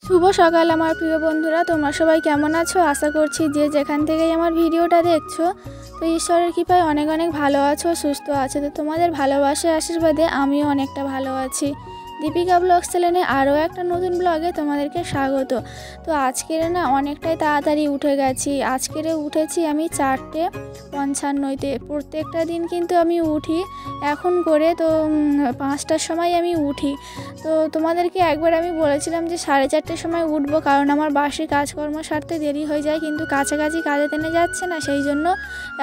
শুভ সকাল আমার প্রিয় বন্ধুরা, তোমরা সবাই কেমন আছো? আশা করছি যে যেখান থেকেই আমার ভিডিওটা দেখছো তো ঈশ্বরের কৃপায় অনেক অনেক ভালো আছো, সুস্থ আছো। তো তোমাদের ভালোবাসার আশীর্বাদে আমিও অনেকটা ভালো আছি। দীপিকা ব্লগস চ্যানেলে আরও একটা নতুন ব্লগে তোমাদেরকে স্বাগত। তো আজকের অনেকটাই তাড়াতাড়ি উঠে গেছি। আজকেরে উঠেছি আমি 4:55-তে। প্রত্যেকটা দিন কিন্তু আমি উঠি এখন করে, তো 5টার সময় আমি উঠি। তো তোমাদেরকে একবার আমি বলেছিলাম যে 4:30টার সময় উঠবো, কারণ আমার বাসি কাজকর্ম সারতে দেরি হয়ে যায়, কিন্তু কাছাকাছি কাজে টেনে যাচ্ছে না, সেই জন্য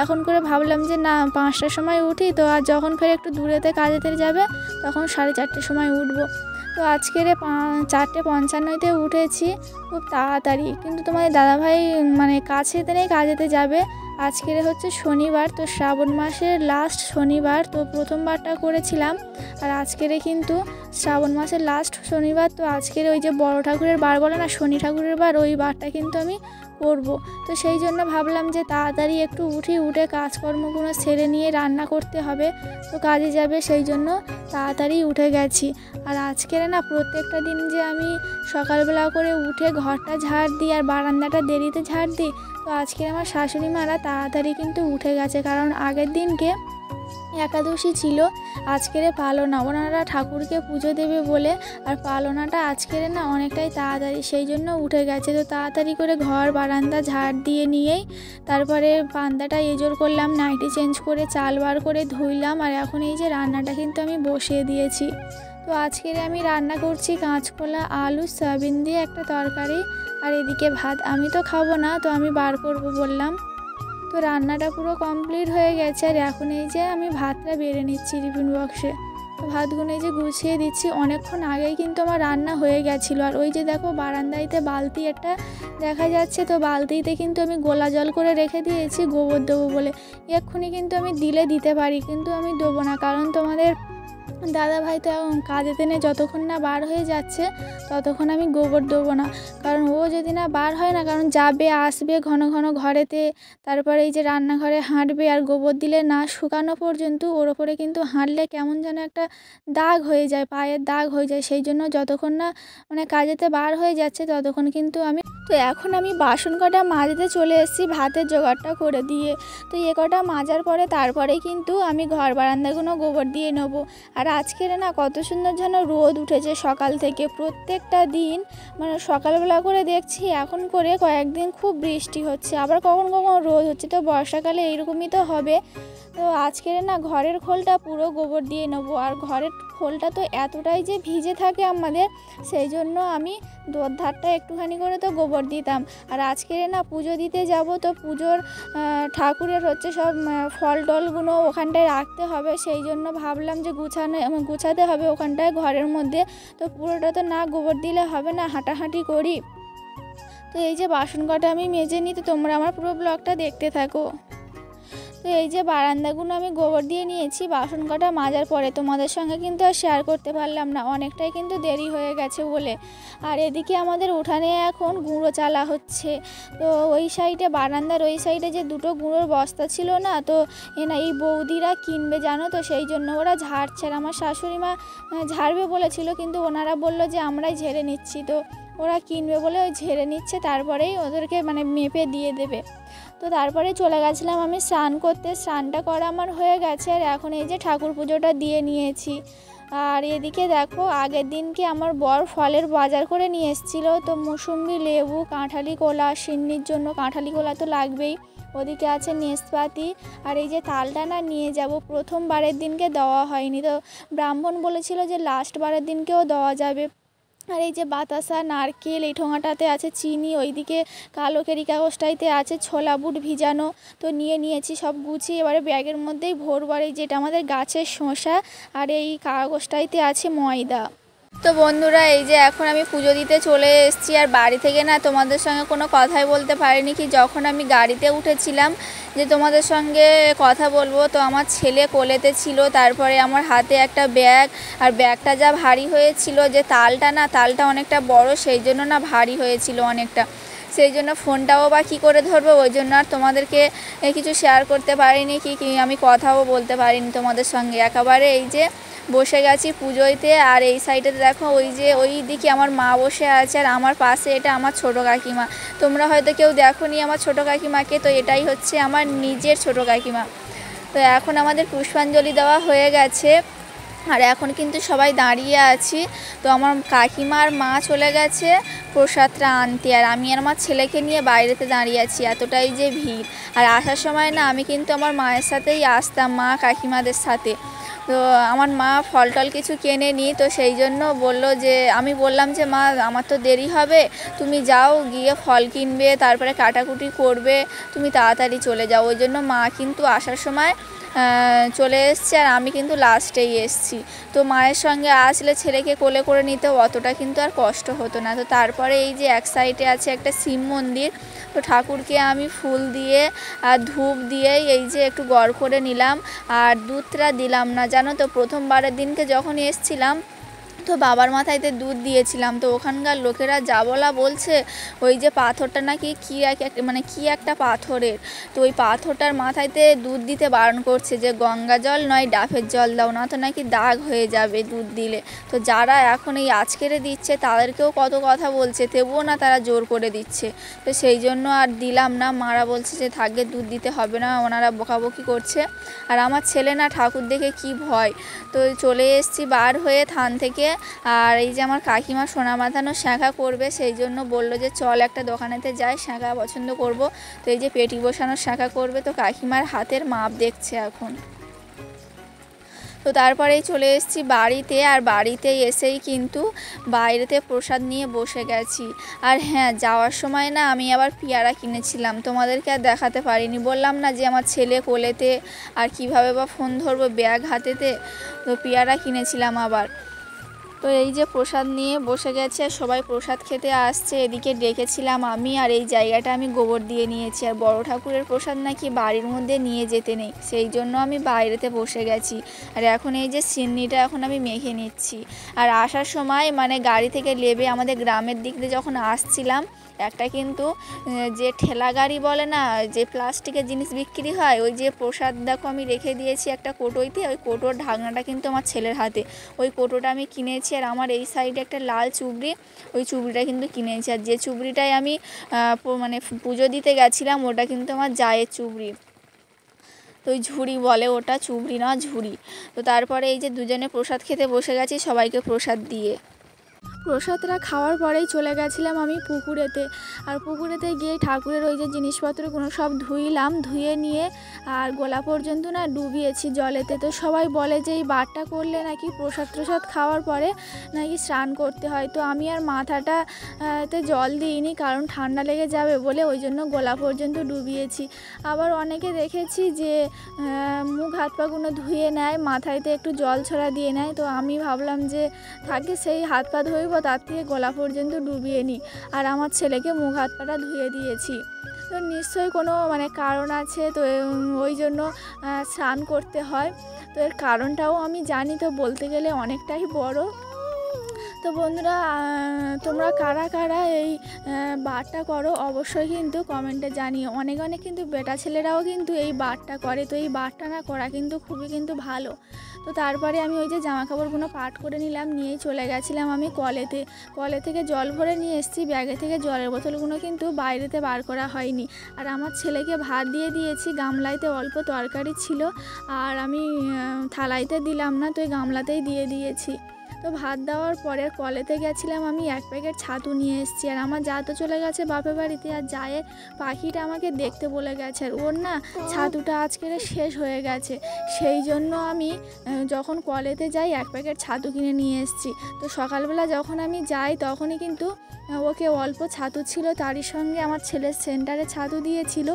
এখন করে ভাবলাম যে না 5টার সময় উঠি। তো আর যখন ফের একটু দূরেতে কাজেতে যাবে তখন 4:30টার সময় উঠবো। তো আজকের 4:55-তে উঠেছি খুব তাড়াতাড়ি, কিন্তু তোমাদের দাদাভাই কাছেতে নেই, কাজেতে যাবে। আজকের হচ্ছে শনিবার, তো শ্রাবণ মাসের লাস্ট শনিবার, তো প্রথমবারটা করেছিলাম। আর আজকের কিন্তু শ্রাবণ মাসের লাস্ট শনিবার, তো আজকের ওই যে বড় ঠাকুরের বার বলে না, শনি ঠাকুরের বার, ওই বারটা কিন্তু আমি করব। তো সেই জন্য ভাবলাম যে তাড়াতাড়ি একটু উঠে কাজকর্মগুলো সেরে নিয়ে রান্না করতে হবে, তো কাজে যাবে, সেই জন্য তাড়াতাড়ি উঠে গেছি। আর আজকের প্রত্যেকটা দিন যে আমি সকালবেলা করে উঠে ঘরটা ঝাড় দিই আর বারান্দাটা দেরিতে ঝাড় দিই, তো আজকে আমার শাশুড়ি মারা তাড়াতাড়ি কিন্তু উঠে গেছে, কারণ আগের দিনকে একাদশী ছিল, আজকের পালনা, ওনারা ঠাকুরকে পুজো দেবে বলে। আর পালনাটা আজকের অনেকটাই তাড়াতাড়ি, সেই জন্য উঠে গেছে। তো তাড়াতাড়ি করে ঘর বারান্দা ঝাড় দিয়ে নিয়েই তারপরে পান্তাটা এজোর করলাম, নাইটি চেঞ্জ করে চাল বার করে ধুইলাম। আর এখন এই যে রান্নাটা কিন্তু আমি বসিয়ে দিয়েছি। তো আজকের আমি রান্না করছি কাঁচকলা আলু সয়াবিন দিয়ে একটা তরকারি, আর এদিকে ভাত। আমি তো খাবো না, তো আমি বার করব বললাম। তো রান্নাটা পুরো কমপ্লিট হয়ে গেছে, আর এখন এই যে আমি ভাতটা বেড়ে নিচ্ছি টিফিন বক্সে। তো ভাতগুলো এই যে গুছিয়ে দিচ্ছি, অনেকক্ষণ আগেই কিন্তু আমার রান্না হয়ে গেছিলো। আর ওই যে দেখো বারান্দাইতে বালতি একটা দেখা যাচ্ছে, তো বালতিতে কিন্তু আমি গোলা জল করে রেখে দিয়েছি গোবর দেবো বলে। এক্ষুনি কিন্তু আমি দিতে পারি, কিন্তু আমি দেবো না, কারণ তোমাদের দাদাভাই তো কাজেতে নেই, যতক্ষণ না বার হয়ে যাচ্ছে ততক্ষণ আমি গোবর দেবো না। কারণ ও যদি না বার হয় না, কারণ যাবে আসবে ঘন ঘন ঘরেতে, তারপরে এই যে রান্নাঘরে হাঁটবে, আর গোবর দিলে না শুকানো পর্যন্ত ওর ওপরে কিন্তু হাঁটলে কেমন যেন একটা দাগ হয়ে যায়, পায়ের দাগ হয়ে যায়। সেই জন্য যতক্ষণ না কাজেতে বার হয়ে যাচ্ছে ততক্ষণ কিন্তু আমি। তো এখন আমি বাসন কটা মাজতে চলে এসেছি ভাতের জোগাড়টা করে দিয়ে। তো এ কটা মাজার পরে তারপরে কিন্তু আমি ঘর বারান্দাগুলো গোবর দিয়ে নেবো। আর আজকের কত সুন্দর যেন রোদ উঠেছে সকাল থেকে। প্রত্যেকটা দিন সকালবেলা করে দেখছি এখন করে কয়েকদিন খুব বৃষ্টি হচ্ছে, আবার কখন কখন রোদ হচ্ছে। তো বর্ষাকালে এইরকমই তো হবে। তো আজকের ঘরের খোলটা পুরো গোবর দিয়ে নেবো। আর ঘরের খোলটা তো এতটাই যে ভিজে থাকে আমাদের, সেই জন্য আমি ধারটা একটুখানি করে তো গোবর দিতাম। আর আজকের পুজো দিতে যাব, তো পুজোর ঠাকুরের হচ্ছে সব ফল টলগুলো ওখানটায় রাখতে হবে, সেই জন্য ভাবলাম যে গুছাতে হবে ওখানটায় ঘরের মধ্যে। তো পুরোটা তো না গোবর দিলে হবে না, হাঁটাহাঁটি করি। তো এই যে বাসন কটা আমি মেজে নিই, তো তোমরা আমার পুরো ব্লগটা দেখতে থাকো। তো এই যে বারান্দাগুলো আমি গোবর দিয়ে নিয়েছি বাসন কটা মাজার পরে, তোমাদের সঙ্গে কিন্তু আর শেয়ার করতে পারলাম না, অনেকটাই কিন্তু দেরি হয়ে গেছে বলে। আর এদিকে আমাদের উঠানে এখন গুঁড়ো চালা হচ্ছে। তো ওই সাইডে বারান্দার ওই সাইডে যে দুটো গুঁড়োর বস্তা ছিল না, তো এই বৌদিরা কিনবে জানো, তো সেই জন্য ওরা ঝাড়ছে। আর আমার শাশুড়ি মা ঝাড়বে বলেছিল, কিন্তু ওনারা বললো যে আমরাই ঝেড়ে নিচ্ছি। তো ওরা কিনবে বলে ওই ঝেড়ে নিচ্ছে, তারপরেই ওদেরকে মেপে দিয়ে দেবে। তো তারপরে চলে গেছিলাম আমি স্নান করতে, স্নানটা করা আমার হয়ে গেছে। আর এখন এই যে ঠাকুর পুজোটা দিয়ে নিয়েছি। আর এদিকে দেখো আগের দিনকে আমার বর ফলের বাজার করে নিয়ে এসেছিলো, তো মুসুম্বি, লেবু, কাঁঠালি কলা, সিন্নির জন্য কাঁঠালি কলা তো লাগবেই, ওদিকে আছে নেসপাতি। আর এই যে তালটা নিয়ে যাব, প্রথমবারের দিনকে দেওয়া হয়নি, তো ব্রাহ্মণ বলেছিল যে লাস্ট বারের দিনকেও দেওয়া যাবে। আর এই যে বাতাসা, নারকেল, এই ঠোঙাটাতে আছে চিনি, ওইদিকে কালো কেরি কাগজটাইতে আছে ছোলা বুট ভিজানো। তো নিয়েছি সব গুছিয়ে, এবারে ব্যাগের মধ্যেই ভরবার। এই যেটা আমাদের গাছের শসা, আর এই কাগজটাইতে আছে ময়দা। তো বন্ধুরা এই যে এখন আমি পুজো দিতে চলে এসেছি। আর বাড়ি থেকে তোমাদের সঙ্গে কোনো কথাই বলতে পারিনি, কি যখন আমি গাড়িতে উঠেছিলাম যে তোমাদের সঙ্গে কথা বলবো, তো আমার ছেলে কোলেতে ছিল, তারপরে আমার হাতে একটা ব্যাগ, আর ব্যাগটা যা ভারী হয়েছিল, যে তালটা অনেকটা বড়, সেই জন্য ভারী হয়েছিল অনেকটা। সেই জন্য ফোনটাও বা কী করে ধরবো, ওই জন্য আর তোমাদেরকে কিছু শেয়ার করতে পারিনি, কি আমি কথাও বলতে পারিনি তোমাদের সঙ্গে। একেবারে এই যে বসে গেছি পুজোইতে। আর এই সাইডে দেখো ওই দিকে আমার মা বসে আছে, আর আমার পাশে এটা আমার ছোটো কাকিমা। তোমরা হয়তো কেউ দেখোনি আমার ছোটো কাকিমাকে, তো এটাই হচ্ছে আমার নিজের ছোটো কাকিমা। তো এখন আমাদের পুষ্পাঞ্জলি দেওয়া হয়ে গেছে, আর এখন কিন্তু সবাই দাঁড়িয়ে আছি। তো আমার কাকিমা আর মা চলে গেছে প্রসাদটা আনতে, আর আমি আর আমার ছেলেকে নিয়ে বাইরেতে দাঁড়িয়ে আছি, এতটাই যে ভিড়। আর আসার সময় না আমি কিন্তু আমার মায়ের সাথেই আসতাম, মা কাকিমাদের সাথে। তো আমার মা ফল টল কিছু কেনেনি, তো সেই জন্য বললো যে, আমি বললাম যে মা আমার তো দেরি হবে, তুমি যাও গিয়ে ফল কিনবে, তারপরে কাটাকুটি করবে, তুমি তাড়াতাড়ি চলে যাও। ওই জন্য মা কিন্তু আসার সময় চলে এসছে, আর আমি কিন্তু লাস্টেই এসছি। তো মায়ের সঙ্গে আসলে ছেলেকে কোলে করে নিতে অতটা কিন্তু আর কষ্ট হতো না। তো তারপরে এই যে এক সাইডে আছে একটা শিব মন্দির, তো ঠাকুরকে আমি ফুল দিয়ে আর ধূপ দিয়ে এই যে একটু গড় করে নিলাম, আর দুধটা দিলাম না জানো তো। প্রথমবারের দিনকে যখন এসছিলাম তো বাবার মাথায়তে দুধ দিয়েছিলাম, তো ওখানকার লোকেরা যা বলা বলছে, ওই যে পাথরটা নাকি কি একটা পাথরের, তো ওই পাথরটার মাথায়তে দুধ দিতে বারণ করছে, যে গঙ্গা জল নয় ডাবের জল দাও, না তো নাকি দাগ হয়ে যাবে দুধ দিলে। তো যারা এখন এই আজকেরে দিচ্ছে তাদেরকেও কত কথা বলছে, তবুও না তারা জোর করে দিচ্ছে। তো সেই জন্য আর দিলাম না। মারা বলছে যে থাকবে দুধ দিতে হবে না, ওনারা বকাবকি করছে। আর আমার ছেলে না ঠাকুর দেখে কি ভয়, তো চলে এসেছি বার হয়ে থান থেকে। আর এই যে আমার কাকিমা সোনা বাঁধানো শাঁখা করবে, সেই জন্য বললো যে চল একটা দোকানেতে যাই, শাঁখা পছন্দ করব। তো এই যে পেটি বসানোর শাঁখা করবে, তো কাকিমার হাতের মাপ দেখছে এখন। তো তারপরেই চলে এসেছি বাড়িতে, আর বাড়িতে এসেই কিন্তু বাইরেতে প্রসাদ নিয়ে বসে গেছি। আর হ্যাঁ, যাওয়ার সময় না আমি আবার পেয়ারা কিনেছিলাম, তোমাদেরকে আর দেখাতে পারিনি। বললাম না যে আমার ছেলে কোলেতে, আর কিভাবে বা ফোন ধরবো ব্যাগ হাতেতে, তো পেয়ারা কিনেছিলাম আবার। তো এই যে প্রসাদ নিয়ে বসে গেছে, আর সবাই প্রসাদ খেতে আসছে। এদিকে ডেকেছিলাম আমি, আর এই জায়গাটা আমি গোবর দিয়ে নিয়েছি। আর বড় ঠাকুরের প্রসাদ নাকি বাড়ির মধ্যে নিয়ে যেতে নেই, সেই জন্য আমি বাইরেতে বসে গেছি। আর এখন এই যে সিন্নিটা এখন আমি মেখে নিচ্ছি। আর আসার সময় মানে গাড়ি থেকে নেমে আমাদের গ্রামের দিক দিয়ে যখন আসছিলাম, একটা কিন্তু যে ঠেলা গাড়ি বলে না, যে প্লাস্টিকের জিনিস বিক্রি হয়, ওই যে প্রসাদ দেখো আমি রেখে দিয়েছি একটা কোটোইতে, ওই কোটোর ঢাকনাটা কিন্তু আমার ছেলের হাতে। ওই কোটোটা আমি কিনেছি। আর আমার এই সাইডে একটা লাল চুবড়ি, ওই চুবড়িটা কিন্তু কিনেছি। আর যে চুবড়িটায় আমি মানে পুজো দিতে গেছিলাম, ওটা কিন্তু আমার জায়ের চুবড়ি। তো ওই ঝুড়ি বলে ওটা, চুবড়ি না ঝুড়ি। তো তারপরে এই যে দুজনে প্রসাদ খেতে বসে গেছি, সবাইকে প্রসাদ দিয়ে। প্রসাদটা খাওয়ার পরেই চলে গেছিলাম আমি পুকুরেতে। আর পুকুরেতে গিয়ে ঠাকুরের ওই যে জিনিসপত্রগুলো সব ধুইলাম, ধুয়ে নিয়ে আর গোলা পর্যন্ত না ডুবিয়েছি জলেতে। তো সবাই বলে যে এই বারটা করলে নাকি প্রসাদ খাওয়ার পরে নাকি স্নান করতে হয়। তো আমি আর মাথাটা তে জল দিইনি, কারণ ঠান্ডা লেগে যাবে বলে, ওই জন্য গোলা পর্যন্ত ডুবিয়েছি। আবার অনেকে দেখেছি যে মুখ হাত পাগুলো ধুয়ে নেয়, মাথায়তে একটু জল ছড়া দিয়ে নেয়। তো আমি ভাবলাম যে থাকে সেই হাত পা ধুইব, তার থেকে গলা পর্যন্ত ডুবিয়ে নিই। আর আমার ছেলেকে মুখ হাত পাটা ধুয়ে দিয়েছি। তো নিশ্চয়ই কোনো মানে কারণ আছে, তো ওই জন্য স্নান করতে হয়। তো এর কারণটাও আমি জানি, তো বলতে গেলে অনেকটাই বড়। তো বন্ধুরা, তোমরা কারা কারা এই বারটা করো অবশ্যই কিন্তু কমেন্টে জানিও। অনেক কিন্তু বেটা ছেলেরাও কিন্তু এই বারটা করে। তো এই বারটা না করা কিন্তু খুবই কিন্তু ভালো। তো তারপরে আমি ওই যে জামা কাপড়গুলো পাট করে নিলাম, নিয়েই চলে গেছিলাম আমি কলে থেকে জল ভরে নিয়ে এসেছি। ব্যাগে থেকে জলের বোতলগুলো কিন্তু বাইরেতে বার করা হয়নি। আর আমার ছেলেকে ভাত দিয়ে দিয়েছি, গামলাইতে অল্প তরকারি ছিল, আর আমি থালাইতে দিলাম না, তো এই গামলাতেই দিয়ে দিয়েছি। তো ভাত দেওয়ার পরে কলেতে গেছিলাম আমি, 1 প্যাকেট ছাতু নিয়ে এসেছি। আর আমার যা তো চলে গেছে বাপের বাড়িতে, আর জায়ের পাখিটা আমাকে দেখতে বলে গেছে, আর ওর না ছাতুটা আজকের শেষ হয়ে গেছে। সেই জন্য আমি যখন কলেতে যাই 1 প্যাকেট ছাতু কিনে নিয়ে এসেছি। তো সকালবেলা যখন আমি যাই তখনই কিন্তু ওকে অল্প ছাতু ছিল, তারই সঙ্গে আমার ছেলের সেন্টারে ছাতু দিয়েছিল।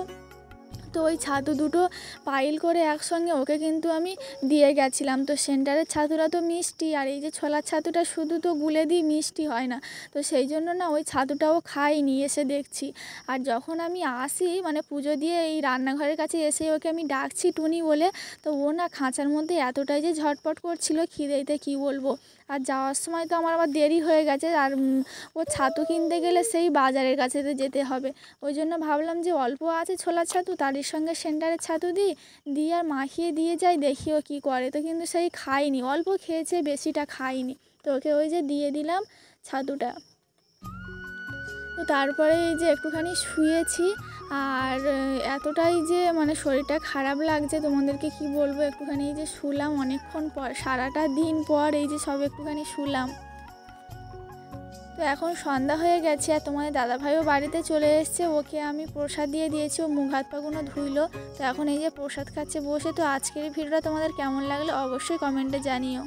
তো ওই ছাতু দুটো পাইল করে একসঙ্গে ওকে কিন্তু আমি দিয়ে গেছিলাম। তো সেন্টারের ছাতুটা তো মিষ্টি, আর এই যে ছোলার ছাতুটা শুধু তো গুলে দিই, মিষ্টি হয় না। তো সেই জন্য না ওই ছাতুটাও খাইনি, এসে দেখছি। আর যখন আমি আসি মানে পুজো দিয়ে এই রান্নাঘরের কাছে এসে ওকে আমি ডাকছি টুনি বলে, তো ও না খাঁচার মধ্যে এতটাই যে ঝটপট করছিল খিদেতে কী বলবো। আর যাওয়ার সময় তো আমার আবার দেরি হয়ে গেছে, আর ও ছাতু কিনতে গেলে সেই বাজারের কাছেতে যেতে হবে। ওই জন্য ভাবলাম যে অল্প আছে ছোলার ছাতু, তারই সঙ্গে সেন্টারের ছাতু দিয়ে আর মাখিয়ে দিয়ে যাই, দেখি ও কী করে। তো কিন্তু সেই খাইনি, অল্প খেয়েছে, বেশিটা খাইনি। তো ওকে ওই যে দিয়ে দিলাম ছাতুটা। তো তারপরে এই যে একটুখানি শুয়েছি, আর এতটাই যে মানে শরীরটা খারাপ লাগছে তোমাদেরকে কি বলবো। একটুখানি এই যে শুলাম অনেকক্ষণ পর, সারাটা দিন পর এই যে সব একটুখানি শুলাম। তো এখন সন্ধ্যা হয়ে গেছে, আর তোমাদের দাদাভাইও বাড়িতে চলে এসছে। ওকে আমি প্রসাদ দিয়ে দিয়েছি, ও মুখ হাত পাগুলো ধুইলো। তো এখন এই যে প্রসাদ খাচ্ছে বসে। তো আজকের ভিডিওটা তোমাদের কেমন লাগলো অবশ্যই কমেন্টে জানিও।